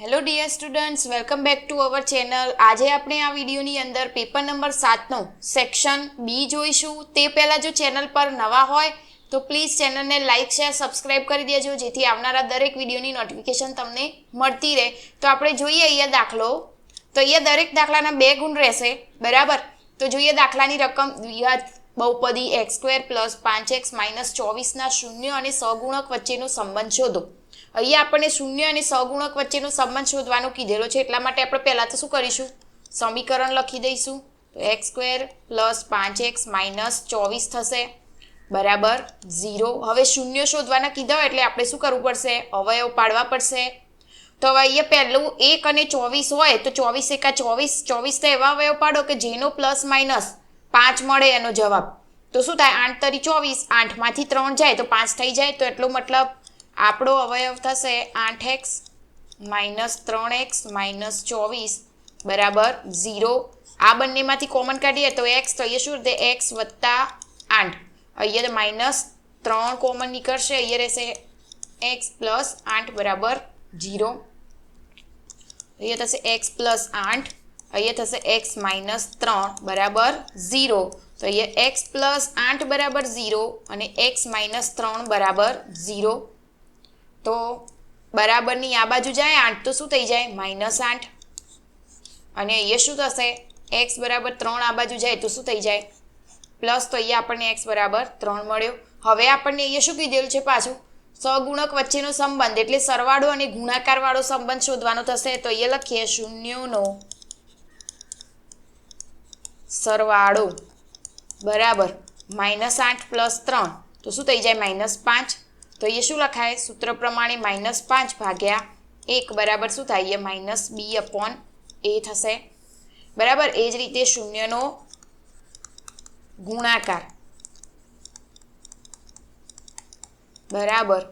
Hello dear students, welcome back to our channel. આજે આપણે આ વિડીયોની અંદર પેપર નંબર 7નો સેક્શન બી જોઈશું. તે પહેલાં જો ચેનલ પર નવા હોય તો પ્લીઝ ચેનલને લાઇક શેર સબસ્ક્રાઇબ કરી દેજો, જેથી આવનારા દરેક વિડીયોની નોટિફિકેશન તમને મળતી રહે. તો આપણે જોઈએ અહીંયા દાખલો. તો અહીંયા દરેક દાખલાના 2 ગુણ રહેશે, બરાબર. તો જોઈએ દાખલાની રકમ. દ્વિઘાત બહુપદી x² + 5x - 24ના શૂન્ય અને સહગુણક વચ્ચેનો સંબંધ શોધો. અહીંયા આપણને શૂન્ય અને સહગુણક વચ્ચેનો સંબંધ શોધવાનો કીધેલો છે, એટલા માટે આપણે પહેલાં તો શું કરીશું, સમીકરણ લખી દઈશું. તો x² + 5x - 24 થશે, બરાબર 0. હવે શૂન્ય શોધવાના કીધા એટલે આપણે શું કરવું પડશે, અવયવ પાડવા પડશે. તો હવે અહીંયા પહેલું 1 અને 24 હોય તો 24 એકા 24, 24 તો એવા અવયવ પાડો કે જેનો પ્લસ માઇનસ 5 મળે એનો જવાબ. તો શું થાય, 8 તરી 24, 8માંથી 3 જાય તો 5 થઈ જાય. તો એટલો મતલબ આપણો અવયવ થશે 8x - 3x - 24 બરાબર 0. આ બંનેમાંથી કોમન કાઢીએ તો x, તો અહીંયા શું રહે, x + 8. અહીંયા -3 કોમન નીકળશે, અહીંયા રહેશે x + 8 બરાબર 0. અહીંયા થશે x + 8, અહીંયા થશે x - 3 બરાબર 0. તો અહીંયા x + 8 બરાબર 0 અને x - 3 બરાબર 0. તો બરાબરની આ બાજુ જાય 8 તો શું થઈ જાય, -8. અને અહીંયા શું થશે, x બરાબર 3 આ બાજુ જાય તો શું થઈ જાય, પ્લસ. તો અહીંયા આપણને x બરાબર 3 મળ્યો. હવે આપણને અહીંયા શું કીધેલું છે પાછું, સહગુણક વચ્ચેનો સંબંધ, એટલે સરવાળો અને ગુણાકારવાળો સંબંધ શોધવાનો થશે. તો અહીંયા લખીએ શૂન્યોનો સરવાળો બરાબર -8 + 3 તો શું થઈ જાય, -5. તો એ શું લખાય, સૂત્ર પ્રમાણે -5 ભાગ્યા 1 બરાબર શું થાય, -b/a થશે, બરાબર. એ જ રીતે શૂન્યનો ગુણાકાર બરાબર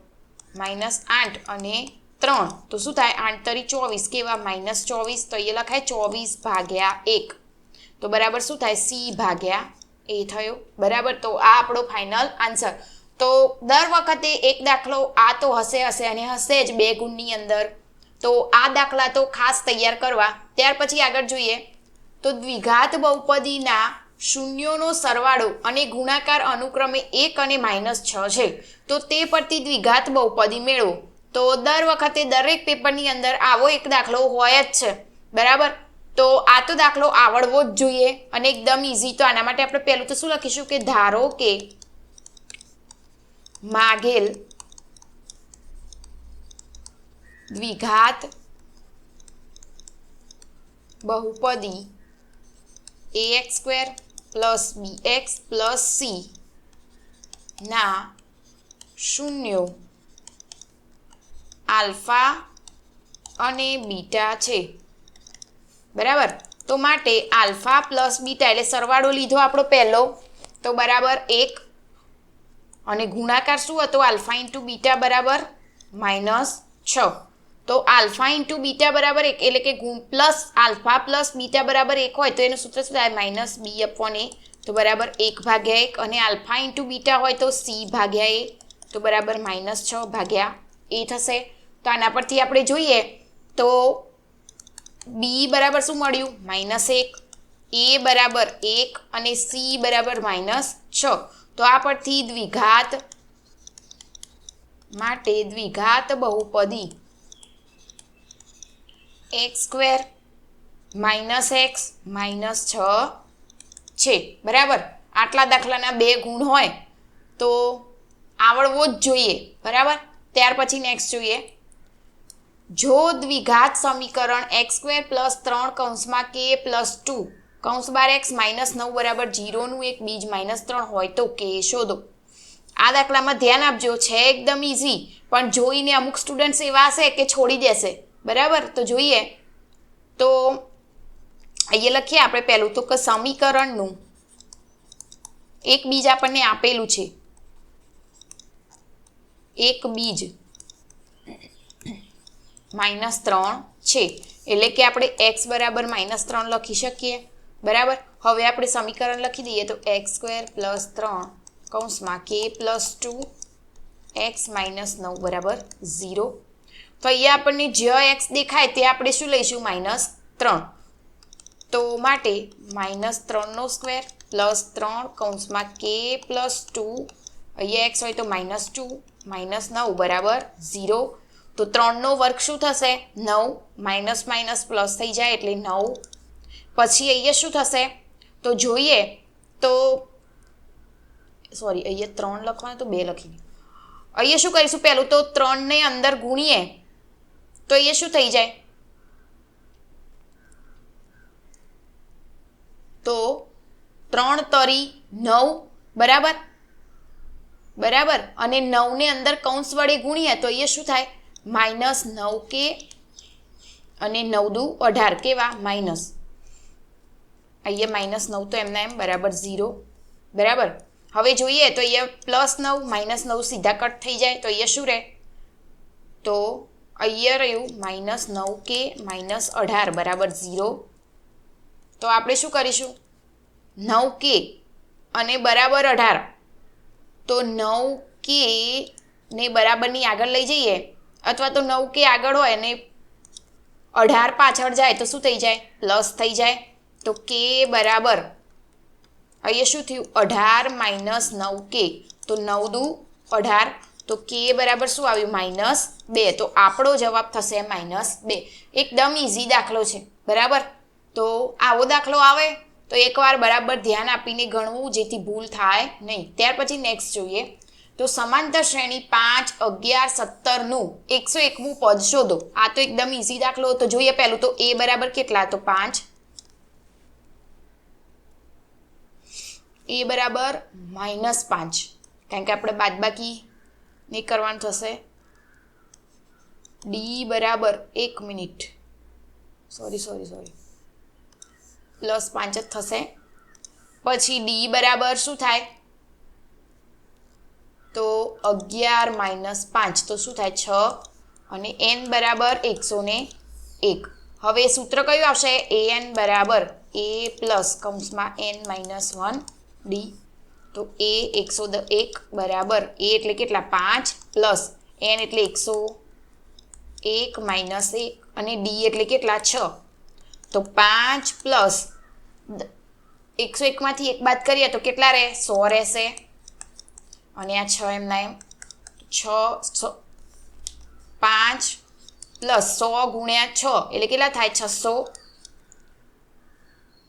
-8 અને 3 તો શું થાય, 8 તરી 24 કેવા, -24. તો એ લખાય 24 ભાગ્યા 1 તો બરાબર શું થાય, c/a થયો, બરાબર. તો આ આપણો ફાઇનલ આન્સર. તો દર વખતે એક દાખલો આ તો હશે અને હશે જ 2 ગુણની અંદર. તો આ દાખલા તો ખાસ તૈયાર કરવા. ત્યાર પછી આગળ જોઈએ તો દ્વિઘાત બહુપદીના શૂન્યોનો સરવાળો અને ગુણાકાર અનુક્રમે 1 અને -6 છે. તો તે પરથી દ્વિઘાત બહુપદી મેળવો. તો દર વખતે દરેક પેપરની અંદર આવો એક દાખલો હોય જ છે, બરાબર. તો આ તો દાખલો આવડવો જ જોઈએ અને એકદમ ઇઝી. તો આના માટે આપણે પહેલું તો શું લખીશું કે ધારો કે માગેલ દ્વિઘાત બહુપદી ax² + bx + c ના શૂન્યો આલ્ફા અને બીટા છે, બરાબર. તો માટે આલ્ફા + બીટા એટલે સરવાળો લીધો આપણો પહેલો, તો બરાબર 1 અને ગુણાકાર શું હતો, આલ્ફા × બીટા બરાબર -6. તો આલ્ફા × બીટા બરાબર 1 એટલે કે પ્લસ આલ્ફા + બીટા બરાબર 1 હોય તો એનું સૂત્ર શું થાય, -b/a. તો બરાબર 1/1 અને આલ્ફા × બીટા હોય તો c/a તો બરાબર -6/a થશે. તો આના પરથી આપણે જોઈએ તો b બરાબર શું મળ્યું, -1, a બરાબર 1 અને c બરાબર -6. તો આ પરથી દ્વિઘાત માટે દ્વિઘાત બહુપદી x² - x - 6 છે, બરાબર. આટલા દાખલાના 2 ગુણ હોય તો આવડવો જ જોઈએ, બરાબર. ત્યાર પછી નેક્સ્ટ જોઈએ, જો દ્વિઘાત સમીકરણ x² + 3 કૌંસમાં k + 2 કૌંસ બાર x - 9 બરાબર 0 નું એક બીજ -3 હોય તો k શોધો. આ દાખલામાં ધ્યાન આપજો, છે એકદમ ઇઝી, પણ જોઈને અમુક સ્ટુડન્ટ્સ એવા હશે કે છોડી દેશે, બરાબર. તો જોઈએ તો અહીંયા લખીએ આપણે પહેલું તો કે સમીકરણનું એક બીજ આપણને આપેલું છે, એક બીજ -3 છે, એટલે કે આપણે x બરાબર -3 લખી શકીએ, બરાબર. હવે આપણે સમીકરણ લખી દઈએ તો x² + 3 કૌંસમાં k + 2 x - 9 બરાબર 0. તો અહીંયા આપણને જ્યાં એક્સ દેખાય તે આપણે શું લઈશું? -3. તો માટે -3² +3 કૌંસમાં k + 2 અહીંયા એક્સ હોય તો -2 -9 બરાબર 0. તો 3નો વર્ગ શું થશે? 9 - પ્લસ થઈ જાય એટલે 9. પછી અહીંયા શું થશે? તો જોઈએ તો સોરી અહીંયા 3 લખવાનું તો 2 લખીને અહીંયા શું કરીશું? પહેલું તો 3 ને અંદર ગુણીએ તો અહીંયા શું થઈ જાય? તો 3 તરી 9 બરાબર બરાબર, અને 9 ને અંદર કૌંસ વડે ગુણીએ તો અહીંયા શું થાય? -9k અને 9 દુ 18 કેવા? માઇનસ. અહીંયા -9 તો એમના એમ બરાબર 0 બરાબર. હવે જોઈએ તો અહીંયા +9 -9 સીધા કટ થઈ જાય તો અહીંયા શું રહે? તો અહીંયા રહ્યું -9k -18 બરાબર 0. તો આપણે શું કરીશું? 9k અને બરાબર 18, તો 9k ને બરાબરની આગળ લઈ જઈએ અથવા તો 9k આગળ હોય અને 18 પાછળ જાય તો શું થઈ જાય? પ્લસ થઈ જાય. તો k બરાબર અહીંયા શું થયું? 18 - 9k, તો 9 દુ 18, તો k બરાબર શું આવ્યું? -2. તો આપણો જવાબ થશે -2. એકદમ ઇઝી દાખલો છે બરાબર. તો આવો દાખલો આવે તો એકવાર બરાબર ધ્યાન આપીને ગણવું જેથી ભૂલ થાય નહીં. ત્યાર પછી નેક્સ્ટ જોઈએ તો સમાંતર શ્રેણી 5, 11, 17નું 101મું પદ શોધો. આ તો એકદમ ઇઝી દાખલો. તો જોઈએ પહેલું તો a બરાબર કેટલા? તો 5. a બરાબર -5, કારણ કે આપણે બાદબાકી નહીં કરવાનું થશે. d બરાબર 1 મિનિટ સોરી +5 જ થશે. પછી d બરાબર શું થાય? તો 11 - 5 તો શું થાય? 6. અને n બરાબર 101. હવે સૂત્ર કયું આવશે? an બરાબર a પ્લસ કૌંસમાં n - 1 d. તો a 101 બરાબર a એટલે કેટલા? 5 પ્લસ n એટલે 101 - 1 અને d એટલે કેટલા? 6. તો 5 પ્લસ 101 માંથી 1 બાદ કરીએ તો કેટલા રહે? 100 રહેશે. અને આ 6 એમના એમ 6 5 પ્લસ 100 ગુણ્યા 6 એટલે કેટલા થાય? 600.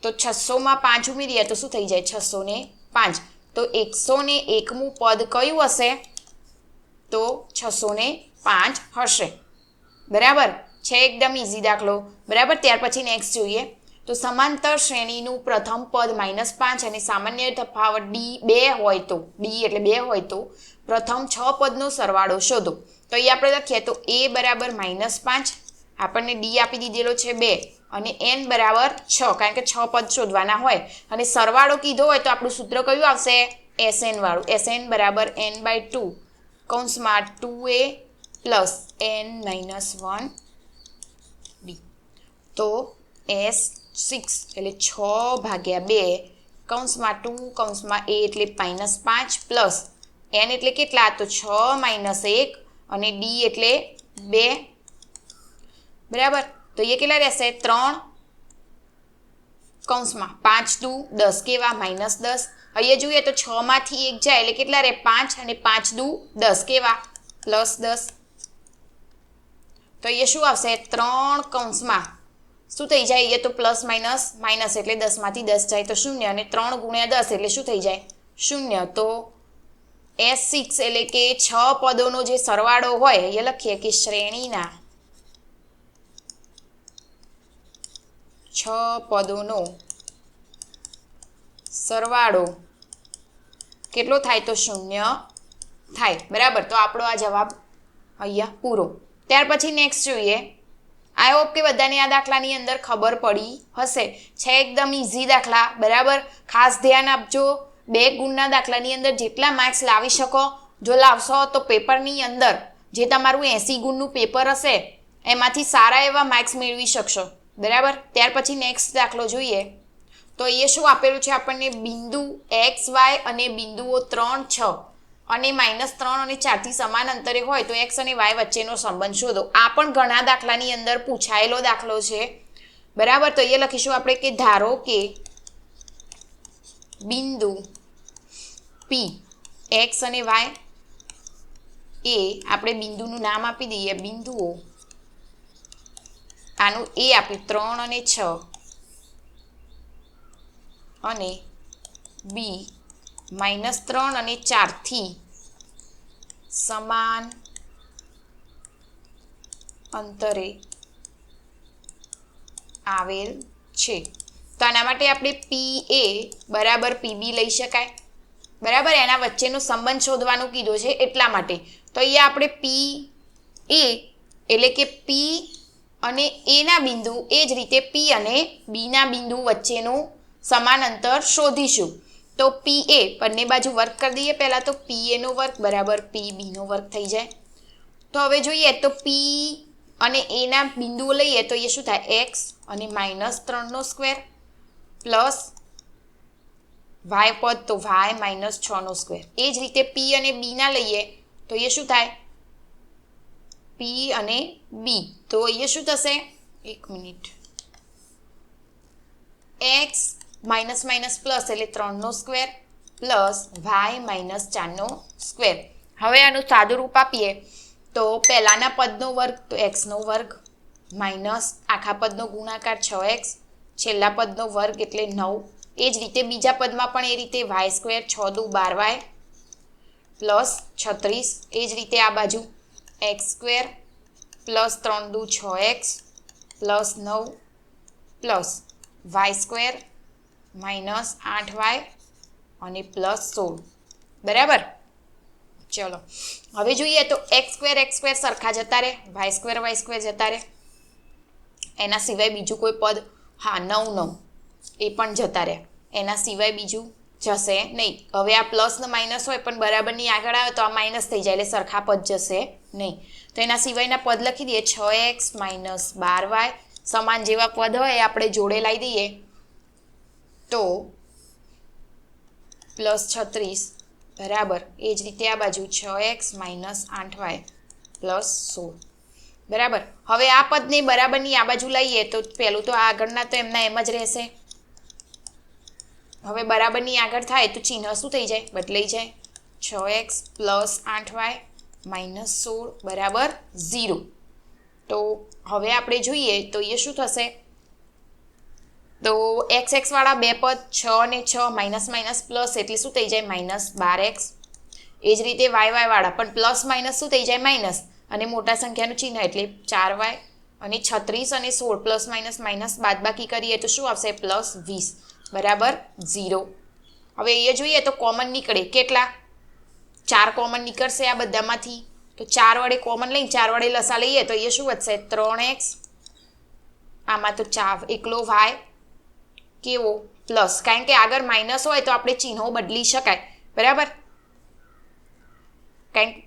તો 600માં 5 ઉમેરીએ તો શું થઈ જાય? 605. તો 101મું પદ કયું હશે? તો 605 હશે બરાબર છે. એકદમ ઇઝી દાખલો બરાબર. ત્યાર પછી નેક્સ્ટ જોઈએ તો સમાંતર શ્રેણીનું પ્રથમ પદ -5 અને સામાન્ય તફાવત d 2 હોય તો d એટલે 2 હોય તો પ્રથમ 6 પદનો સરવાળો શોધો. તો અહીં આપણે લખીએ તો a બરાબર -5, આપણને d આપી દીધેલો છે 2 અને n બરાબર 6, કારણ કે 6 પદ શોધવાના હોય અને સરવાળો કીધો હોય તો આપણું સૂત્ર કયું આવશે? Sn વાળું. Sn બરાબર n/2 કૌંસમાં 2a પ્લસ n - 1 d. તો S6 એટલે 6/2 કૌંસમાં 2 કૌંસમાં a એટલે -5 પ્લસ n એટલે કેટલા? તો 6 - 1 અને d એટલે 2 બરાબર. તો એ કેટલા રહેશે? 3 કૌંસમાં 5 દુ 10 કેવા? -10. અહીંયા જોઈએ તો 6 માંથી 1 જાય એટલે કેટલા રહે? 5 અને 5 દુ 10 કેવા? +10. તો અહીંયા શું આવશે? 3 કૌંસમાં શું થઈ જાય? એ તો પ્લસ માઇનસ એટલે 10 માંથી 10 જાય તો 0 અને 3 ગુણ્યા 10 એટલે શું થઈ જાય? 0. તો S6 એટલે કે 6 પદોનો જે સરવાળો હોય એ લખીએ કે શ્રેણીના 6 પદોનો સરવાળો કેટલો થાય? તો 0 થાય બરાબર. તો આપણો આ જવાબ અહીંયા પૂરો. ત્યાર પછી નેક્સ્ટ જોઈએ. આઈ હોપ કે બધાને આ દાખલાની અંદર ખબર પડી હશે. છે એકદમ ઇઝી દાખલા બરાબર. ખાસ ધ્યાન આપજો. 2 ગુણના દાખલાની અંદર જેટલા માર્ક્સ લાવી શકો, જો લાવશો તો પેપરની અંદર જે તમારું 80 ગુણનું પેપર હશે એમાંથી સારા એવા માર્ક્સ મેળવી શકશો બરાબર. ત્યાર પછી નેક્સ્ટ દાખલો જોઈએ તો એ શું આપેલું છે આપણને? બિંદુ x y અને બિંદુઓ 3, 6 અને -3 અને 4 થી સમાન અંતરે હોય તો x અને y વચ્ચેનો સંબંધ શોધો. આ પણ ઘણા દાખલાની અંદર પૂછાયેલો દાખલો છે. બરાબર, તો એ લખીશું આપણે કે ધારો કે બિંદુ P x અને y એ આપણે બિંદુનું નામ આપી દઈએ બિંદુઓ, આનું એ આપ્યું 3 અને 6 અને B -3 અને 4 થી સમાન અંતરે આવેલ છે. તો આના માટે આપણે PA બરાબર PB લઈ શકાય. બરાબર, એના વચ્ચેનો સંબંધ શોધવાનું કીધું છે એટલા માટે. તો અહીંયા આપણે PA એટલે કે P અને A ના બિંદુ, એ જ રીતે P અને B ના બિંદુ વચ્ચેનું સમાન અંતર શોધીશું. તો PA બંને બાજુ વર્ગ કરી દઈએ. પહેલાં તો PA નો વર્ગ બરાબર PB નો વર્ગ થઈ જાય. તો હવે જોઈએ તો P અને A ના બિંદુઓ લઈએ તો એ શું થાય, x અને -3 નો સ્ક્વેર પ્લસ y પદ તો y -6 નો સ્ક્વેર. એ જ રીતે P અને B ના લઈએ તો એ શું થાય, P અને B તો એ શું થશે, 1 મિનિટ, x પ્લસ એટલે 3 નો સ્ક્વેર પ્લસ y -4 નો સ્ક્વેર. હવે આનું સાદું રૂપ આપીએ તો પહેલાના પદનો વર્ગ તો x નો વર્ગ માઇનસ આખા પદનો ગુણાકાર 6x, છેલ્લા પદનો વર્ગ એટલે 9. એ જ રીતે બીજા પદમાં પણ એ રીતે y² 6 દુ 12y પ્લસ 36. એ જ રીતે આ બાજુ x² પ્લસ 3 દુ 6x plus 9 plus y² minus 8y અને પ્લસ 16. બરાબર, ચલો હવે જોઈએ તો x² સરખા જતા રહે, y² જતા રહે. એના સિવાય બીજું કોઈ પદ, હા 9 એ પણ જતા રહે. એના સિવાય બીજું જશે નહીં. હવે આ પ્લસ ને માઇનસ હોય પણ બરાબરની આગળ આવે તો આ માઇનસ થઈ જાય એટલે સરખા પદ જશે નહીં. તો એના સિવાયના પદ લખી દઈએ 6x - 12y. સમાન જેવા પદ હોય એ આપણે જોડે લાવી દઈએ તો પ્લસ 36 બરાબર. એ જ રીતે આ બાજુ 6x - 8y પ્લસ 16. બરાબર, હવે આ પદને બરાબરની આ બાજુ લઈએ તો પહેલું તો આગળના તો એમના એમ જ રહેશે. હવે બરાબરની આગળ થાય તો ચિહ્ન શું થઈ જાય, બદલાઈ જાય. 6x પ્લસ 8y માઇનસ 16 બરાબર 0. તો હવે આપણે જોઈએ તો એ શું થશે, તો x વાળા બે પદ 6 અને 6 માઇનસ પ્લસ એટલે શું થઈ જાય, -12x. એ જ રીતે y વાળા પણ પ્લસ માઇનસ શું થઈ જાય, માઇનસ, અને મોટા સંખ્યાનું ચિહ્ન એટલે 4y અને 36 અને 16 પ્લસ માઇનસ બાદબાકી કરીએ તો શું આવશે, પ્લસ 20 બરાબર 0. હવે એ જોઈએ તો કોમન નીકળે, કેટલા, 4 કોમન નીકળશે આ બધામાંથી. તો 4 વડે કોમન લઈને 4 વડે લસા લઈએ તો એ શું વધશે, 3x. આમાં તો એકલો y કેવો પ્લસ, કારણ કે આગળ માઇનસ હોય તો આપણે ચિહ્નો બદલી શકાય. બરાબર,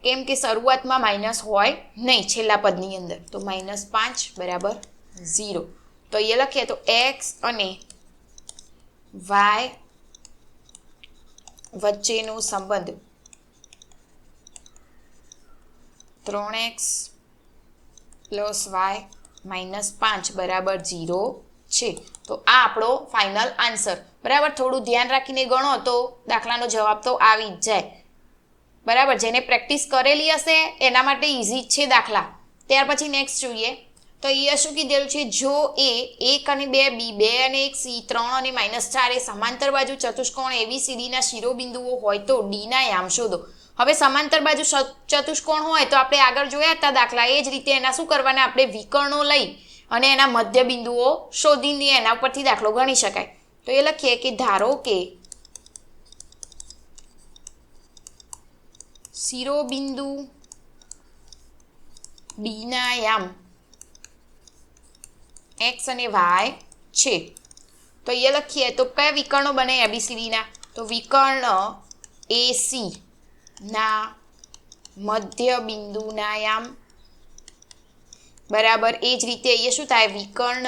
કેમ કે શરૂઆતમાં માઇનસ હોય નહીં છેલ્લા પદની અંદર. તો -5 બરાબર 0. તો એ લખીએ તો x અને y વચ્ચેનો સંબંધ 3x પ્લસ y -5 બરાબર 0 છે. તો આ આપણો ફાઇનલ આન્સર. બરાબર, થોડું ધ્યાન રાખીને ગણો તો દાખલાનો જવાબ તો આવી જ જાય. બરાબર, જેને પ્રેક્ટિસ કરેલી હશે એના માટે ઇઝી જ છે દાખલા. ત્યાર પછી નેક્સ્ટ જોઈએ તો એ શું કીધેલું છે, જો a 1 અને 2 b 2 અને 1 c 3 અને -4 એ સમાંતર બાજુ ચતુષ્કોણ ABCD ના શિરોબિંદુઓ હોય તો d ના યામ શોધો. હવે સમાંતર બાજુ ચતુષ્કોણ હોય તો આપણે આગળ જોયા હતા દાખલા, એ જ રીતે એના શું કરવાના, આપણે વિકર્ણો લઈ અને એના મધ્ય બિંદુઓ શોધીને એના ઉપરથી દાખલો ગણી શકાય. તો એ લખીએ કે ધારો કે શિરોબિંદુ D ના યામ x અને y છે. તો એ લખીએ તો કયા વિકર્ણો બને ABCD ના, તો વિકર્ણ AC ના મધ્ય બિંદુના યામ બરાબર. એ જ રીતે એ શું થાય, વિકર્ણ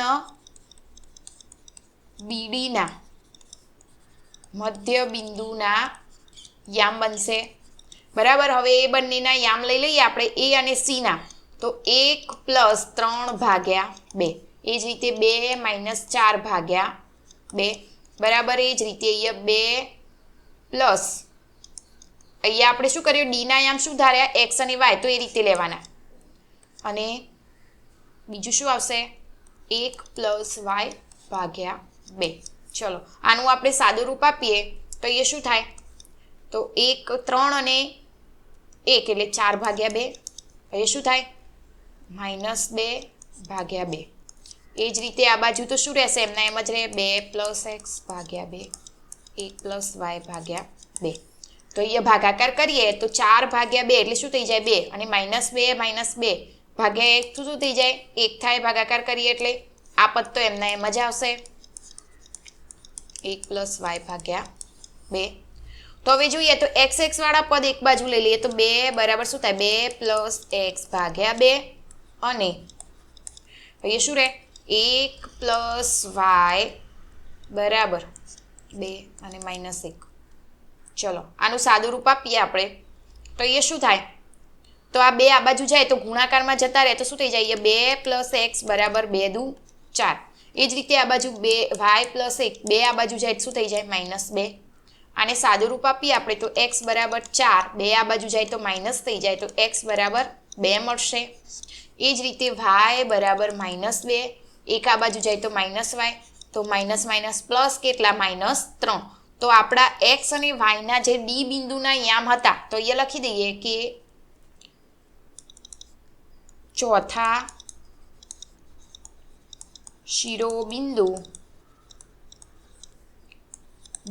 BD ના મધ્ય બિંદુના યામ બનશે. બરાબર. હવે એ બંનેના યામ લઈ લઈએ આપણે a અને c ના. તો 1 + 3 ભાગ્યા 2. એ જ રીતે 2 - 4 ભાગ્યા 2. બરાબર. એ જ રીતે અહીંયા 2 પ્લસ અહીંયા આપણે શું કર્યું, d ના યામ શું ધાર્યા, x અને y, તો એ રીતે લેવાના. અને બીજું શું આવશે, 1 + y ભાગ્યા 2. ચલો આનું આપણે સાદું રૂપ આપીએ તો એ શું થાય, તો 1 3 અને 1 એટલે 4 ભાગ્યા 2. એ શું થાય, -2 ભાગ્યા 2. એ જ રીતે આ બાજુ તો શું રહેશે, એમના એમ જ રહે, 2 + x ભાગ્યા 2, 1 + y ભાગ્યા 2. તો અહીંયા ભાગાકાર કરીએ તો 4 ભાગ્યા 2 એટલે શું થઈ જાય, 2, અને -2 - 2 ભાગ્યા 1 શું થઈ જાય, 1 થાય ભાગાકાર કરીએ એટલે. આ પદ તો એમના એમ જ આવશે, 1 + y ભાગ્યા 2. તો હવે જોઈએ તો x વાળા પદ એક બાજુ લઈ લઈએ તો 2 બરાબર શું થાય, 2 + x ભાગ્યા 2, અને અહીંયા શું રહે, 1 + y બરાબર 2 અને -1. ચલો આનું સાદું રૂપ આપીએ આપણે તો એ શું થાય, તો આ 2 આ બાજુ જાય તો ગુણાકારમાં જતા રહે તો શું થઈ જાય, 2 + x બરાબર 2 દુ 4. એ જ રીતે આ બાજુ 2 y + 1, 2 આ બાજુ જાય શું થઈ જાય, -2. આને સાદું રૂપ આપીએ આપણે તો x બરાબર 4, 2 આ બાજુ જાય તો માઇનસ થઈ જાય તો x બરાબર 2 મળશે. એ જ રીતે y બરાબર -2, 1 આ બાજુ જાય તો -y, તો - પ્લસ કેટલા, -3. તો આપણા x અને y ના જે d બિંદુના યામ હતા તો એ લખી દઈએ કે ચોથા શિરોબિંદુ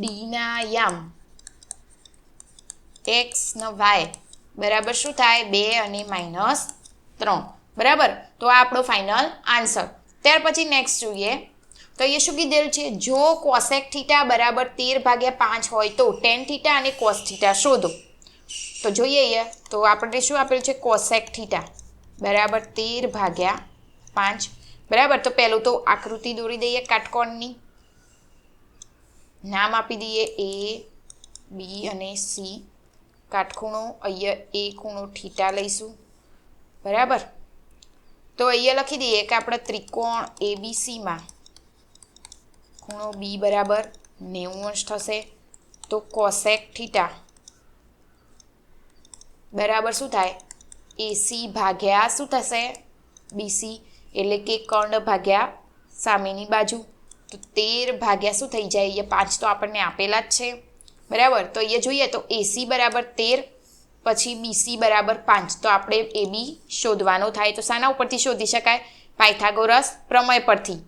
d ના યામ x ને y બરાબર શું થાય, 2 અને -3. બરાબર. તો આ આપણો ફાઇનલ આન્સર. ત્યાર પછી નેક્સ્ટ જોઈએ તો એ શું કીધેલું છે, જો કોસેક થીટા બરાબર 13/5 હોય તો ટેન થીટા અને કોસ થીટા શોધો. તો જોઈએ અહીંયા તો આપણે શું આપેલું છે, કોસેક થીટા બરાબર 13/5. બરાબર. તો પહેલું તો આકૃતિ દોરી દઈએ કાટકોણની, નામ આપી દઈએ a, b અને c. કાટખૂણો અહીંયા એ ખૂણો થીટા લઈશું. બરાબર. તો અહીંયા લખી દઈએ કે આપણે ત્રિકોણ ABCમાં ખૂણો b બરાબર 90° થશે. તો કોસેક થીટા બરાબર શું થાય, AC ભાગ્યા શું થશે, BC, એટલે કે કર્ણ ભાગ્યા સામેની બાજુ. તો 13 ભાગ્યા શું થઈ જાય, 5 તો આપણને આપેલા જ છે. બરાબર. તો અહીંયા જોઈએ તો AC બરાબર 13, પછી BC બરાબર 5. તો આપણે AB શોધવાનો થાય તો શાના ઉપરથી શોધી શકાય, પાયથાગોરસ પ્રમેય પરથી.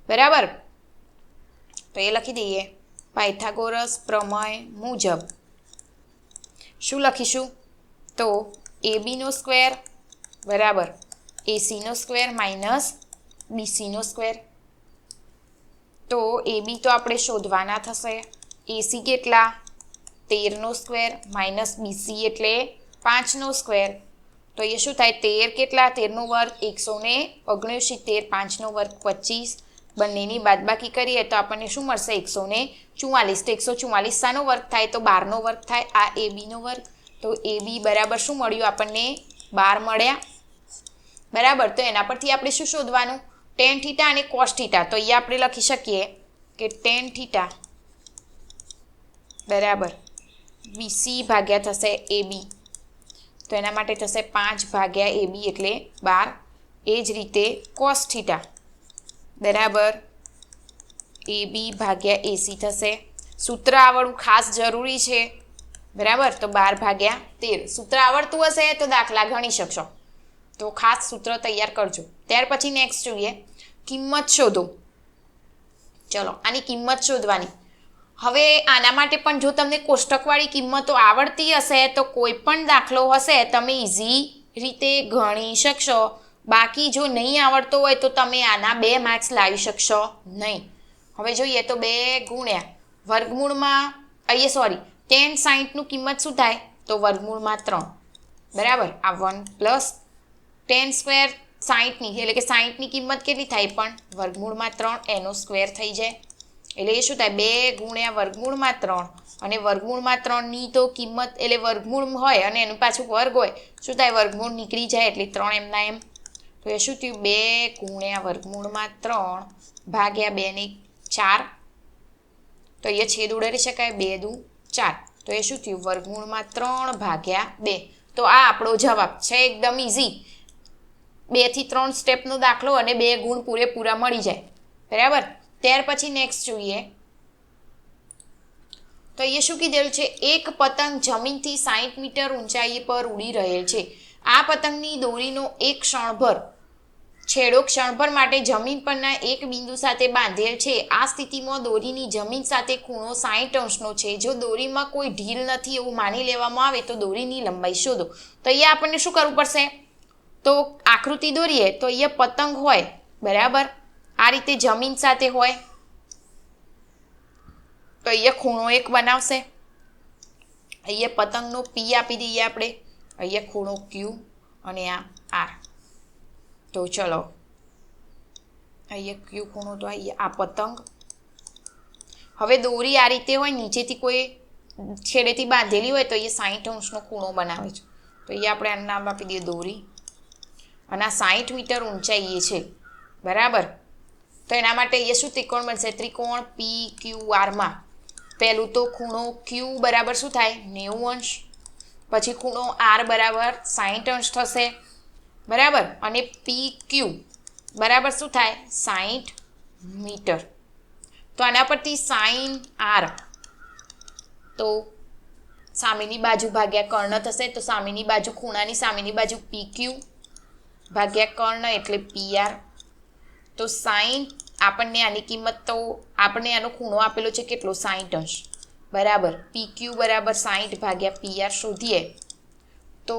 બરાબર. તો એ લખી દઈએ, પાયથાગોરસ પ્રમેય મુજબ શું લખીશું, તો AB² બરાબર AC² - BC². તો AB તો આપણે શોધવાના થશે, AC કેટલા, 13² - BC એટલે 5². તો એ શું થાય, 13 કેટલા, 13 નો વર્ગ 169, 5 નો વર્ગ 25. બંનેની બાદબાકી કરીએ તો આપણને શું મળશે, 144. તો 144 શાનો વર્ગ થાય, તો 12 નો વર્ગ થાય. આ AB નો વર્ગ. તો AB બરાબર શું મળ્યું આપણને, 12 મળ્યા. બરાબર. તો એના પરથી આપણે શું શોધવાનું, ટેન થીટા અને કોસ થીટા. તો અહીંયા આપણે લખી શકીએ કે ટેન થીટા બરાબર BC ભાગ્યા થશે AB. તો એના માટે થશે 5 ભાગ્યા AB એટલે 12. એ જ રીતે કોસ થીટા બરાબર AB ભાગ્યા AC થશે. સૂત્ર આવડવું ખાસ જરૂરી છે. બરાબર. તો 12/13. સૂત્ર આવડતું હશે તો દાખલા ગણી શકશો. તો ખાસ સૂત્ર તૈયાર કરજો. ત્યાર પછી નેક્સ્ટ જોઈએ, કિંમત શોધો. ચલો આની કિંમત શોધવાની. હવે આના માટે પણ જો તમને કોષ્ટકવાળી કિંમતો આવડતી હશે તો કોઈ પણ દાખલો હશે તમે ઇઝી રીતે ગણી શકશો. બાકી જો નહીં આવડતો હોય તો તમે આના 2 માર્ક્સ લાવી શકશો નહીં. હવે જોઈએ તો 2 ગુણ્યા વર્ગમૂળમાં tan 60નું કિંમત શું થાય, તો વર્ગમૂળમાં 3. બરાબર. આ 1 પ્લસ tan² 60ની એટલે કે 60ની કિંમત કેટલી થાય, પણ વર્ગમૂળમાં 3 એનો સ્ક્વેર થઈ જાય. એટલે એ શું થાય, 2 ગુણ્યા વર્ગમૂળમાં 3 અને વર્ગમૂળમાં 3ની તો કિંમત એટલે વર્ગમૂળ હોય અને એનું પાછું વર્ગ હોય, શું થાય? વર્ગમૂળ નીકળી જાય એટલે 3 એમના એમ. તો એ શું થયું? 2 ગુણ્યા વર્ગમૂળમાં 3 ભાગ્યા 2 ને 4. તો અહીંયા છેદ ઉડાડી શકાય, 2 દુ 4. તો એ શું થયું? વર્ગમૂળમાં 3 ભાગ્યા 2. તો આ આપણો જવાબ છે. એકદમ ઇઝી. 2 થી 3 સ્ટેપનો દાખલો અને 2 ગુણ પૂરેપૂરા મળી જાય. બરાબર. ત્યાર પછી નેક્સ્ટ જોઈએ. તો અહીંયા શું કીધેલું છે? એક પતંગ જમીનથી 60 મીટર ઊંચાઈ પર ઉડી રહેલ છે. આ પતંગની દોરીનો એક ક્ષણભર છેડો ક્ષણભર માટે જમીન પરના એક બિંદુ સાથે બાંધેલ છે. આ સ્થિતિમાં દોરીની જમીન સાથે ખૂણો 60 અંશનો છે. જો દોરીમાં કોઈ ઢીલ નથી એવું માની લેવામાં આવે તો દોરીની લંબાઈ શોધો. તો અહીંયા આપણને શું કરવું પડશે? તો આકૃતિ દોરીએ તો અહીંયા પતંગ હોય, બરાબર, આ રીતે જમીન સાથે હોય. તો અહીંયા ખૂણો 1 બનાવશે. અહીંયા પતંગનો પી આપી દઈએ આપણે, અહીંયા ખૂણો ક્યુ અને આ આર. તો ચલો અહીંયા ક્યુ ખૂણો તો અહીંયા આ પતંગ. હવે દોરી આ રીતે હોય, નીચેથી કોઈ છેડેથી બાંધેલી હોય તો અહીંયા 60 અંશનો ખૂણો બનાવે છે. તો અહીંયા આપણે આનું નામ આપી દઈએ દોરી. અને આ 60 મીટર ઊંચાઈએ છે, બરાબર. તો એના માટે અહીંયા શું ત્રિકોણ બનશે? ત્રિકોણ પી ક્યુ આરમાં પહેલું તો ખૂણો ક્યુ બરાબર શું થાય? 90 અંશ. પછી ખૂણો આર બરાબર 60 અંશ થશે, બરાબર. અને પી ક્યુ બરાબર શું થાય? 60 મીટર. તો આના પરથી સાઇન આર, તો સામેની બાજુ ભાગ્યા કર્ણ થશે. તો સામેની બાજુ, ખૂણાની સામેની બાજુ પી ક્યુ ભાગ્યા કર્ણ એટલે પી આર. તો સાઇન આપણને આની કિંમત, તો આપણને આનો ખૂણો આપેલો છે કેટલો? 60 અંશ, બરાબર. પી ક્યુ બરાબર 60 ભાગ્યા પી આર શોધીએ તો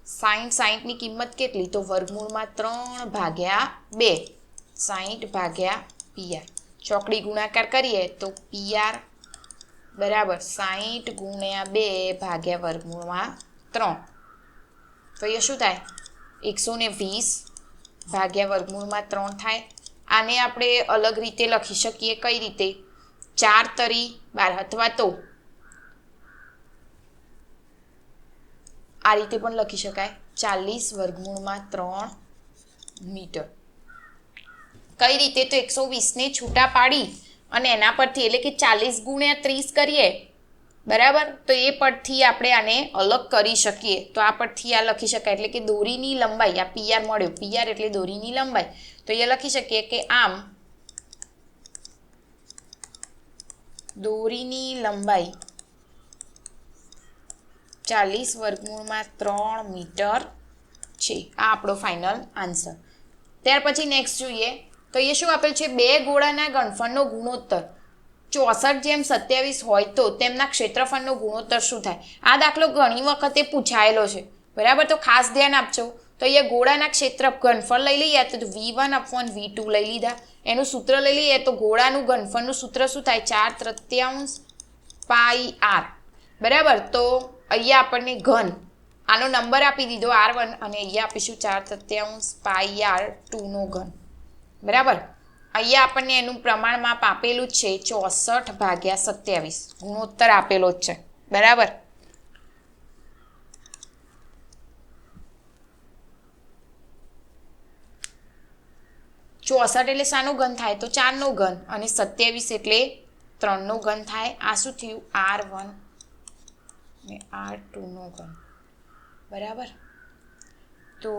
સાઇન 60ની કિંમત કેટલી? તો વર્ગમૂળમાં 3 ભાગ્યા 2. 60 ભાગ્યા પી આર. ચોકડી ગુણાકાર કરીએ તો પી આર બરાબર 60 ગુણ્યા 2 ભાગ્યા વર્ગમૂળમાં 3. તો એ શું થાય? 120 ભાગ્યા વર્ગમૂળમાં 3 થાય. આને આપણે અલગ રીતે લખી શકીએ. કઈ રીતે? 4 તરી 12, અથવા તો આ રીતે પણ લખી શકાય, 40 વર્ગમૂળમાં 3 મીટર. કઈ રીતે? તો 120ને છૂટા પાડી અને એના પરથી, એટલે કે 40 ગુણ્યા 30 કરીએ, બરાબર. તો એ પરથી આપણે આને અલગ કરી શકીએ. તો આ પરથી આ લખી શકાય, એટલે કે દોરીની લંબાઈ, આ પીઆર મળ્યો, પીઆર એટલે દોરીની લંબાઈ. તો એ લખી શકીએ કે આમ દોરીની લંબાઈ 40 વર્ગમૂળમાં 3 મીટર છે. આ આપણો ફાઇનલ આન્સર. ત્યાર પછી નેક્સ્ટ જોઈએ. તો એ શું આપેલ છે? 2 ગોળાના ઘનફળનો ગુણોત્તર 64:27 હોય તો તેમના ક્ષેત્રફળનો ગુણોત્તર શું થાય? આ દાખલો ઘણી વખતે પૂછાયેલો છે, બરાબર. તો ખાસ ધ્યાન આપજો. તો અહીંયા ગોળાના ક્ષેત્ર ઘનફળ લઈ લઈએ તો v1/v2 લઈ લીધા. એનું સૂત્ર લઈ લઈએ તો ગોળાનું ઘનફળનું સૂત્ર શું થાય? 4/3 પાઈ આર, બરાબર. તો અહીંયા આપણને ઘન, આનો નંબર આપી દીધો r1 અને અહીંયા આપીશું 4/3 પાઈ આર 2નો ઘન, બરાબર. અહીંયા આપણને એનું પ્રમાણ માપ આપેલું જ છે 64/27. ગુણોત્તર આપેલો જ છે, બરાબર. ચોસઠ એટલે શાનો ઘન થાય? તો 4નો ઘન. અને 27 એટલે 3નો ઘન થાય. આ શું થયું? r1 ને r2નો ઘન, બરાબર. તો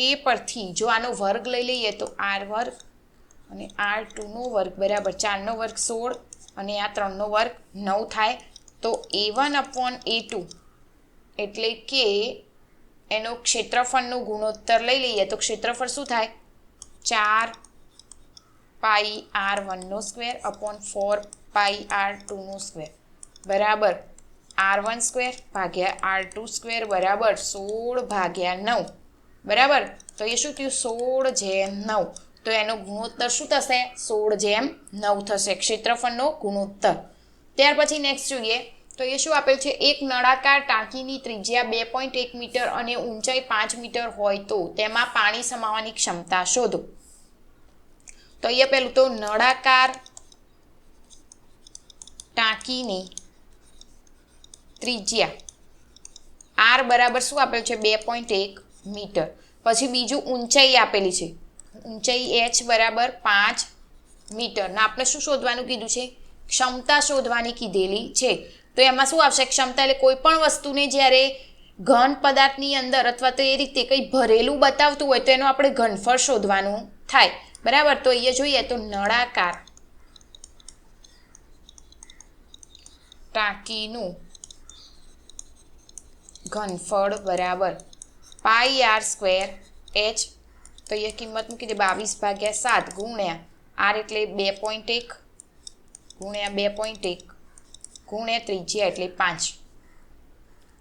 એ પરથી જો આનો વર્ગ લઈ લઈએ તો r વર્ગ અને r2નો વર્ગ બરાબર 4નો વર્ગ 16 અને આ 3નો વર્ગ 9 થાય. તો a1/a2 એટલે કે એનો ક્ષેત્રફળનો ગુણોત્તર લઈ લઈએ તો ક્ષેત્રફળ શું થાય? 4 પાઈ r1નો સ્ક્વેર અપોન 4 પાઈ r2નો સ્ક્વેર બરાબર r1 સ્ક્વેર ભાગ્યા r2 સ્ક્વેર બરાબર 16/9, બરાબર. તો એ શું થયું? 16/9. તો એનો ગુણોત્તર શું થશે? 16/9 થશે, ક્ષેત્રફળનો ગુણોત્તર. ત્યાર પછી નેક્સ્ટ જોઈએ. તો એ શું આપેલ છે? એક નળાકાર ટાંકીની ત્રિજ્યા 2.1 મીટર અને ઊંચાઈ 5 મીટર હોય તો તેમાં પાણી સમાવવાની ક્ષમતા શોધો. તો અહીંયા પહેલું તો નળાકાર ટાંકીની ત્રિજ્યા r બરાબર શું આપેલું છે 2.1 મીટર. પછી બીજું ઊંચાઈ આપેલી છે, ઊંચાઈ h બરાબર 5 મીટર. ને આપણે શું શોધવાનું કીધું છે? ક્ષમતા શોધવાની કીધેલી છે. તો એમાં શું આવશે? ક્ષમતા એટલે કોઈ પણ વસ્તુને જ્યારે ઘન પદાર્થની અંદર અથવા તો એ રીતે કંઈ ભરેલું બતાવતું હોય તો એનો આપણે ઘનફળ શોધવાનું થાય. બરાબર. તો અહીંયા જોઈએ તો નળાકાર ટાંકીનું ઘનફળ બરાબર પાઈ r સ્ક્વેર h. તો અહીંયા કિંમત મૂકી દે 22/7 ગુણ્યા r એટલે 2.1 ગુણ્યા 2.1 ગુણ્યા ત્રિજ્યા એટલે 5.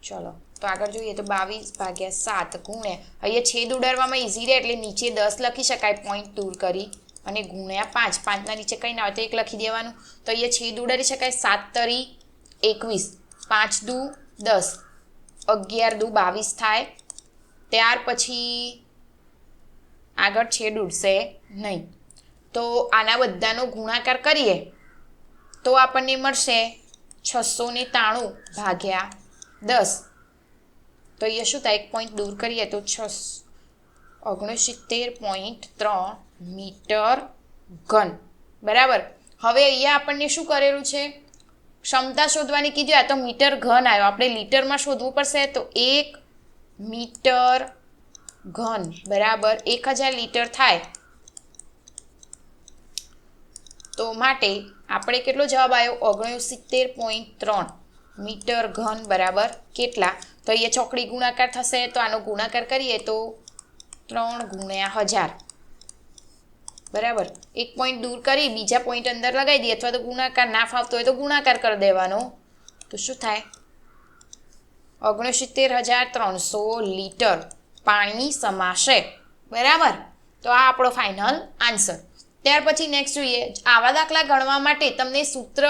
ચલો તો આગળ જોઈએ તો 22/7 ગુણ્યા અહીંયા છેદ ઉડાડવામાં ઇઝી રહે એટલે નીચે 10 લખી શકાય પોઈન્ટ દૂર કરી અને ગુણ્યા 5. 5ના નીચે કંઈ ના હોય તો 1 લખી દેવાનું. તો અહીંયા છેદ ઉડાડી શકાય 7 તરી 21, 5 દુ 10, 11 દુ 22 થાય. ત્યાર પછી આગળ છેદ ઉડશે નહીં. તો આના બધાનો ગુણાકાર કરીએ તો આપણને મળશે 693 ભાગ્યા 10. તો અહીંયા શું થાય? 1 પોઈન્ટ દૂર કરીએ તો 69.3 મીટર ઘન. બરાબર. હવે અહીંયા આપણને શું કરેલું છે? ક્ષમતા શોધવાની કીધું. આ તો મીટર ઘન આવ્યો, આપણે લીટરમાં શોધવું પડશે. તો 1 મીટર ઘન બરાબર 1000 લીટર થાય. તો માટે આપણે કેટલો જવાબ આવ્યો? 69.3 મીટર ઘન બરાબર કેટલા? તો અહીંયા ચોકડી ગુણાકાર થશે તો આનો ગુણાકાર કરીએ તો 3 ગુણ્યા 1000. બરાબર. 1 પોઈન્ટ દૂર કરી બીજા પોઈન્ટ અંદર લગાવી દઈએ અથવા તો ગુણાકાર ના ફાવતો હોય તો ગુણાકાર કરી દેવાનો. તો શું થાય? 69,300 લીટર પાણી સમાશે. બરાબર. તો આ આપણો ફાઇનલ આન્સર. ત્યાર પછી નેક્સ્ટ જોઈએ, આવા દાખલા ગણવા માટે તમને સૂત્ર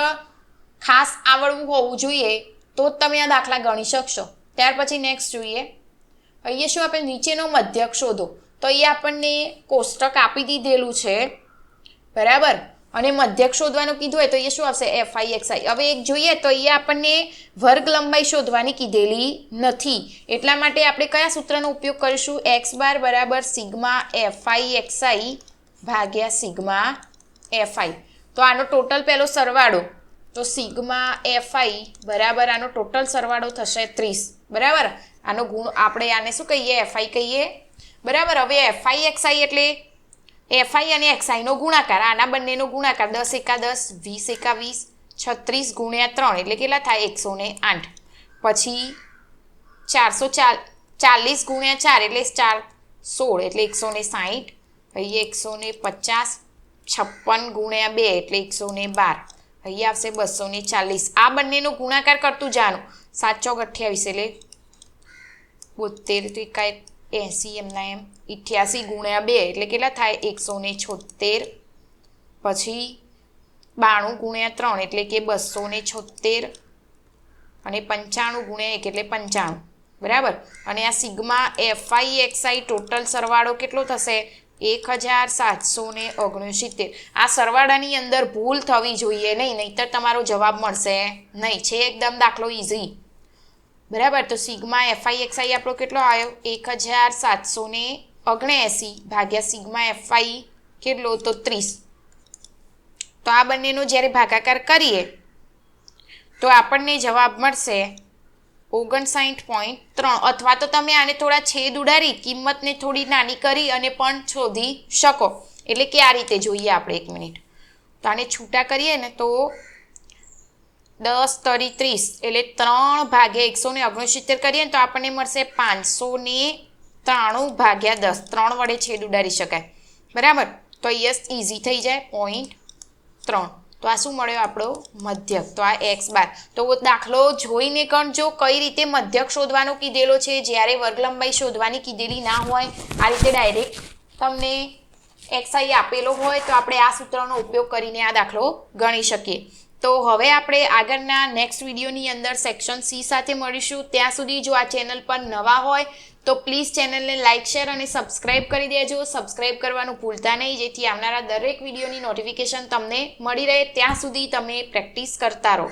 ખાસ આવડવું હોવું જોઈએ તો જ તમે આ દાખલા ગણી શકશો. ત્યાર પછી નેક્સ્ટ જોઈએ, અહીંયા શું આપણે નીચેનો મધ્યક શોધો. તો અહીંયા આપણને કોષ્ટક આપી દીધેલું છે. બરાબર. અને મધ્યક શોધવાનું કીધું હોય તો અહીંયા શું આવશે? fi xi. હવે એક જોઈએ તો અહીંયા આપણને વર્ગ લંબાઈ શોધવાની કીધેલી નથી. એટલા માટે આપણે કયા સૂત્રનો ઉપયોગ કરીશું? x બાર બરાબર સિગ્મા fi xi ભાગ્યા સિગ્મા fi. તો આનો ટોટલ પહેલો સરવાળો તો સિગ્મા fi બરાબર આનો ટોટલ સરવાળો થશે 30. બરાબર. આનો ગુણ આપણે આને શું કહીએ? fi કહીએ. બરાબર. હવે fi xi એટલે fi અને xi નો ગુણાકાર, આના બંનેનો ગુણાકાર 10 એકા 10, 20 એકા 20, 36 ગુણ્યા 3 એટલે કેટલા થાય? 108. પછી 440 ગુણ્યા 4 એટલે 416 એટલે 160. અહીંયા 150, 56 ગુણ્યા 2 એટલે 112. અહીંયા આવશે 240. આ બંનેનો ગુણાકાર કરતું જાણો. 7 ચોક 28 એટલે 72 તો 80 એમના એમ 88 ગુણ્યા 2 એટલે કેટલા થાય? 176. પછી 92 ગુણ્યા 3 એટલે કે 276 અને 95 ગુણ્યા 1 એટલે 95. બરાબર. અને આ સિગ્મા fi xi ટોટલ સરવાળો કેટલો થશે? 1769. આ સરવાળાની અંદર ભૂલ થવી જોઈએ નહીં, નહીંતર તમારો જવાબ મળશે નહીં. છે એકદમ દાખલો ઇઝી. બરાબર. તો સિગ્મા fi xi આપણો કેટલો આવ્યો? 1779 ભાગ્યા સિગ્મા fi કેટલો? તો 30. તો આ બંનેનો જ્યારે ભાગાકાર કરીએ તો આપણને જવાબ મળશે 59.3. અથવા તો તમે આને થોડા છેદ ઉડાડી કિંમતને થોડી નાની કરી અને પણ શોધી શકો. એટલે કે આ રીતે જોઈએ આપણે. 1 મિનિટ. તો આને છૂટા કરીએ ને તો 10 તરી 30 એટલે 3 ભાગ્યા 169 કરીએ ને તો આપણને મળશે 593 ભાગ્યા 10. 3 વડે છેદ ઉડાડી શકાય. બરાબર. તો યસ ઇઝી થઈ જાય 0.3. તો આ શું મળ્યો? આપણો મધ્યક. તો આ x બાર. તો દાખલો જોઈને ગણજો કઈ રીતે મધ્યક શોધવાનો કીધેલો છે. જ્યારે વર્ગ લંબાઈ શોધવાની કીધેલી ના હોય આ રીતે ડાયરેક્ટ તમને xi આપેલો હોય તો આપણે આ સૂત્રનો ઉપયોગ કરીને આ દાખલો ગણી શકીએ. તો હવે આપણે આગળના નેક્સ્ટ વિડીયોની અંદર સેક્શન સી સાથે મળીશું. ત્યાં સુધી જો આ ચેનલ પર નવા હોય તો પ્લીઝ ચેનલને લાઇક શેર અને સબસ્ક્રાઇબ કરી દેજો. સબસ્ક્રાઇબ કરવાનું ભૂલતા નહીં, જેથી આવનારા દરેક વિડીયોની નોટિફિકેશન તમને મળી રહે. ત્યાં સુધી તમે પ્રેક્ટિસ કરતા રહો.